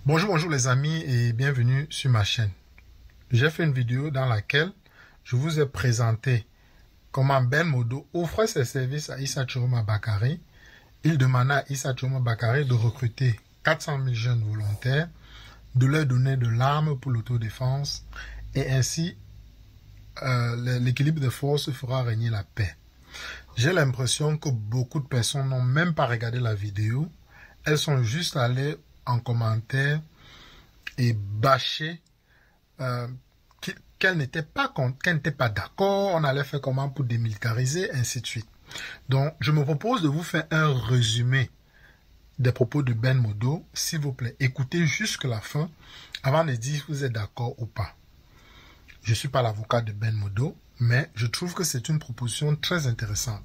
Bonjour les amis et bienvenue sur ma chaîne. J'ai fait une vidéo dans laquelle je vous ai présenté comment Ben Modo offrait ses services à Issa Chiroma Bakary. Il demandait à Issa Chiroma Bakary de recruter 400 000 jeunes volontaires, de leur donner de l'arme pour l'autodéfense et ainsi l'équilibre des forces fera régner la paix. J'ai l'impression que beaucoup de personnes n'ont même pas regardé la vidéo. Elles sont juste allées en commentaire et bâcher qu'elle n'était pas d'accord, on allait faire comment pour démilitariser, ainsi de suite. Donc, je me propose de vous faire un résumé des propos de Ben Modo. S'il vous plaît, écoutez jusqu'à la fin avant de dire si vous êtes d'accord ou pas. Je ne suis pas l'avocat de Ben Modo, mais je trouve que c'est une proposition très intéressante.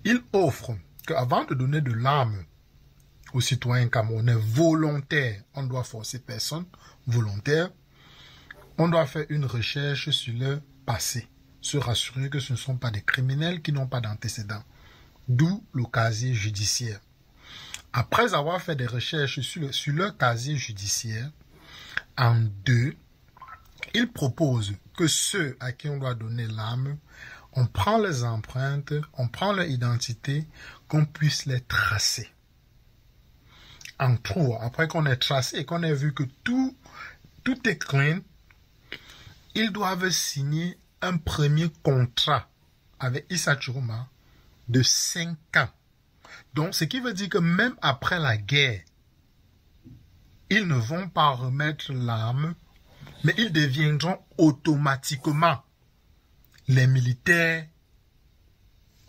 Il offre qu'avant de donner de l'arme aux citoyens camerounais volontaires, on doit forcer personne volontaire, on doit faire une recherche sur leur passé, se rassurer que ce ne sont pas des criminels qui n'ont pas d'antécédents, d'où le casier judiciaire. Après avoir fait des recherches sur leur casier judiciaire, en deux, il propose que ceux à qui on doit donner l'arme, on prend les empreintes, on prend leur identité, qu'on puisse les tracer. En trois, après qu'on ait tracé et qu'on ait vu que tout est clean, ils doivent signer un premier contrat avec Issa Chiroma de 5 ans. Donc, ce qui veut dire que même après la guerre, ils ne vont pas remettre l'arme, mais ils deviendront automatiquement les militaires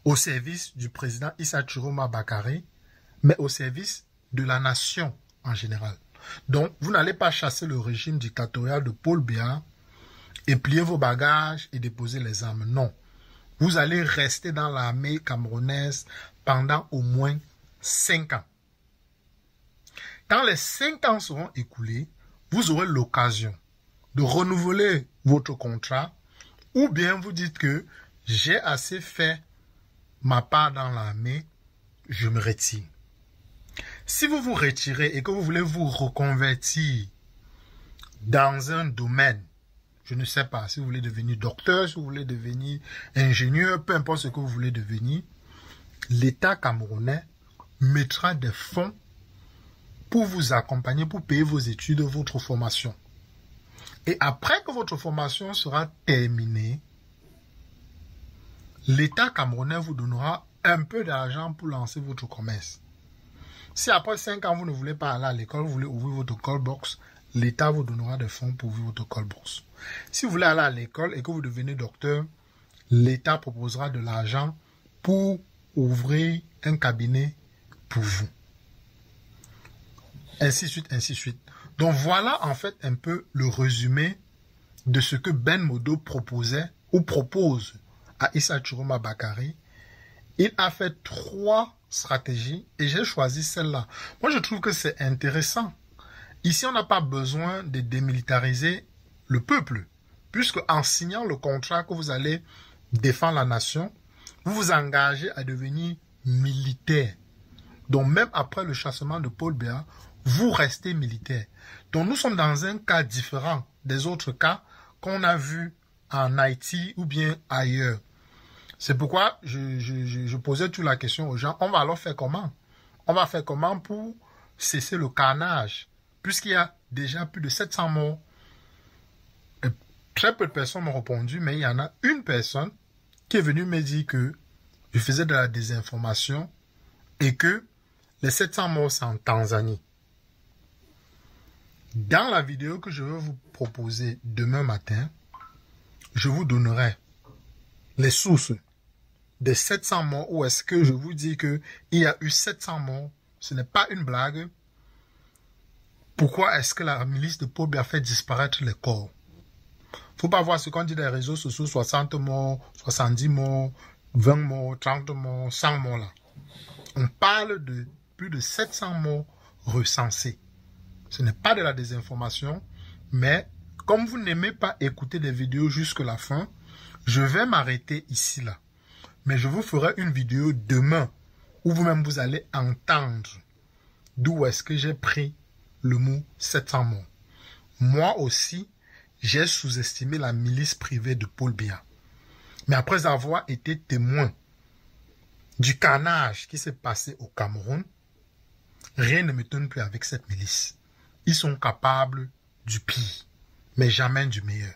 au service du président Issa Chiroma Bakary, mais au service de la nation en général. Donc, vous n'allez pas chasser le régime dictatorial de Paul Biya et plier vos bagages et déposer les armes. Non. Vous allez rester dans l'armée camerounaise pendant au moins 5 ans. Quand les 5 ans seront écoulés, vous aurez l'occasion de renouveler votre contrat ou bien vous dites que j'ai assez fait ma part dans l'armée, je me retire. Si vous vous retirez et que vous voulez vous reconvertir dans un domaine, je ne sais pas, si vous voulez devenir docteur, si vous voulez devenir ingénieur, peu importe ce que vous voulez devenir, l'État camerounais mettra des fonds pour vous accompagner, pour payer vos études, votre formation. Et après que votre formation sera terminée, l'État camerounais vous donnera un peu d'argent pour lancer votre commerce. Si après 5 ans, vous ne voulez pas aller à l'école, vous voulez ouvrir votre call box, l'État vous donnera des fonds pour ouvrir votre call box. Si vous voulez aller à l'école et que vous devenez docteur, l'État proposera de l'argent pour ouvrir un cabinet pour vous. Ainsi de suite, ainsi de suite. Donc voilà en fait un peu le résumé de ce que Ben Modo proposait ou propose à Issa Chiroma Bakary. Il a fait 3 stratégies et j'ai choisi celle-là. Moi, je trouve que c'est intéressant. Ici, on n'a pas besoin de démilitariser le peuple, puisque en signant le contrat que vous allez défendre la nation, vous vous engagez à devenir militaire. Donc, même après le chassement de Paul Biya, vous restez militaire. Donc, nous sommes dans un cas différent des autres cas qu'on a vus en Haïti ou bien ailleurs. C'est pourquoi je posais toute la question aux gens. On va alors faire comment? On va faire comment pour cesser le carnage? Puisqu'il y a déjà plus de 700 morts. Et très peu de personnes m'ont répondu, mais il y en a une personne qui est venue me dire que je faisais de la désinformation et que les 700 morts, c'est en Tanzanie. Dans la vidéo que je vais vous proposer demain matin, je vous donnerai les sources des 700 morts, où est-ce que je vous dis qu'il y a eu 700 morts, ce n'est pas une blague. Pourquoi est-ce que la milice de Paul Biya a fait disparaître les corps? Il ne faut pas voir ce qu'on dit dans les réseaux sociaux, 60 morts, 70 morts, 20 morts, 30 morts, 100 morts là. On parle de plus de 700 morts recensés. Ce n'est pas de la désinformation, mais comme vous n'aimez pas écouter des vidéos jusqu'à la fin, je vais m'arrêter ici là. Mais je vous ferai une vidéo demain où vous-même vous allez entendre d'où est-ce que j'ai pris le mot 700 morts. Moi aussi, j'ai sous-estimé la milice privée de Paul Biya. Mais après avoir été témoin du carnage qui s'est passé au Cameroun, rien ne m'étonne plus avec cette milice. Ils sont capables du pire, mais jamais du meilleur.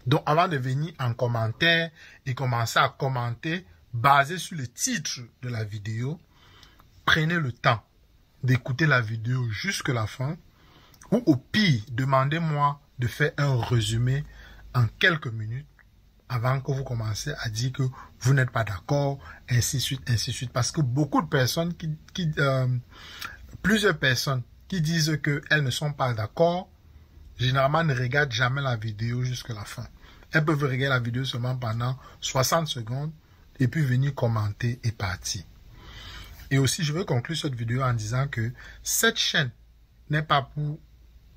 Donc, avant de venir en commentaire et commencer à commenter, basé sur le titre de la vidéo, prenez le temps d'écouter la vidéo jusqu'à la fin, ou au pire, demandez-moi de faire un résumé en quelques minutes avant que vous commenciez à dire que vous n'êtes pas d'accord, ainsi de suite, ainsi de suite. Parce que beaucoup de personnes, plusieurs personnes qui disent qu'elles ne sont pas d'accord, généralement ne regardent jamais la vidéo jusqu'à la fin. Elles peuvent regarder la vidéo seulement pendant 60 secondes et puis venir commenter et partir. Et aussi, je veux conclure cette vidéo en disant que cette chaîne n'est pas pour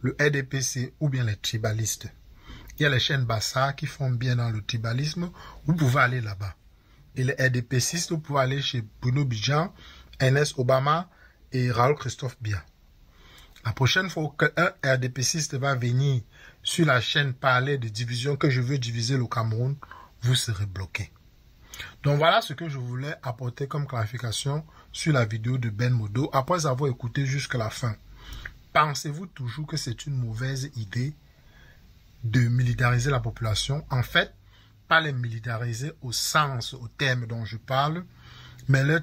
le RDPC ou bien les tribalistes. Il y a les chaînes Bassa qui font bien dans le tribalisme, vous pouvez aller là-bas. Et les RDPCistes, vous pouvez aller chez Bruno Bidjan, Ernest Obama et Raoul Christophe Biya. La prochaine fois qu'un RDPCiste va venir sur la chaîne parler de division, que je veux diviser le Cameroun, vous serez bloqué. Donc voilà ce que je voulais apporter comme clarification sur la vidéo de Ben Modo après avoir écouté jusqu'à la fin. Pensez-vous toujours que c'est une mauvaise idée de militariser la population? En fait, pas les militariser au sens, au terme dont je parle, mais leur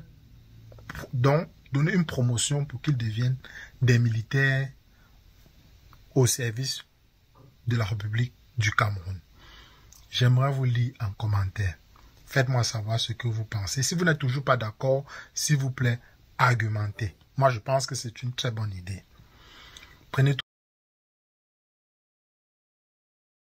donner une promotion pour qu'ils deviennent des militaires au service de la République du Cameroun. J'aimerais vous lire en commentaire. Faites-moi savoir ce que vous pensez. Si vous n'êtes toujours pas d'accord, s'il vous plaît, argumentez. Moi, je pense que c'est une très bonne idée. Prenez